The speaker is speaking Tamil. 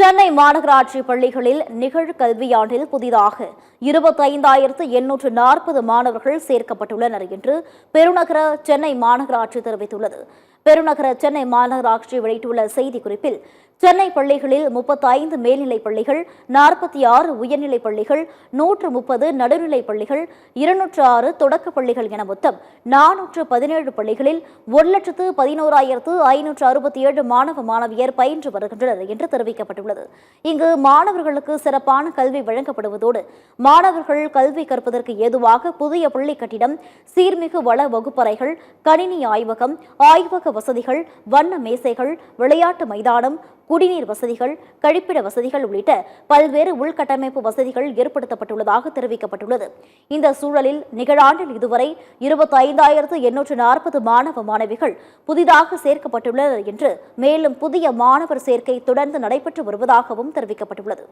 சென்னை மாநகராட்சி பள்ளிகளில் நிகழ்கல்வியாண்டில் புதிதாக 25,840 மாணவர்கள் சேர்க்கப்பட்டுள்ளனர் என்று பெருநகர சென்னை மாநகராட்சி தெரிவித்துள்ளது. பெருநகர சென்னை மாநகராட்சி வெளியிட்டுள்ள செய்திக்குறிப்பில் சென்னை பள்ளிகளில் 35 மேல்நிலைப் பள்ளிகள், 46 உயர்நிலைப் பள்ளிகள், 130 நடுநிலைப் பள்ளிகள், 206 தொடக்கப் பள்ளிகள் என மொத்தம் 417 பள்ளிகளில் 1,11,567 மாணவ மாணவியர் பயின்று வருகின்றனர் என்று தெரிவிக்கப்பட்டுள்ளது. இங்கு மாணவர்களுக்கு சிறப்பான கல்வி வழங்கப்படுவதோடு மாணவர்கள் கல்வி கற்பதற்கு ஏதுவாக புதிய பள்ளி கட்டிடம், சீர்மிகு வள வகுப்பறைகள், கணினி ஆய்வகம், ஆய்வக வசதிகள், வண்ண மேசைகள், விளையாட்டு மைதானம், குடிநீர் வசதிகள், கழிப்பிட வசதிகள் உள்ளிட்ட பல்வேறு உள்கட்டமைப்பு வசதிகள் ஏற்படுத்தப்பட்டுள்ளதாக தெரிவிக்கப்பட்டுள்ளது. இந்த சூழலில் நிகழாண்டில் இதுவரை 25,840 மாணவ மாணவிகள் புதிதாக சேர்க்கப்பட்டுள்ளனர் என்று மேலும் புதிய மாணவர் சேர்க்கை தொடர்ந்து நடைபெற்று வருவதாகவும் தெரிவிக்கப்பட்டுள்ளது.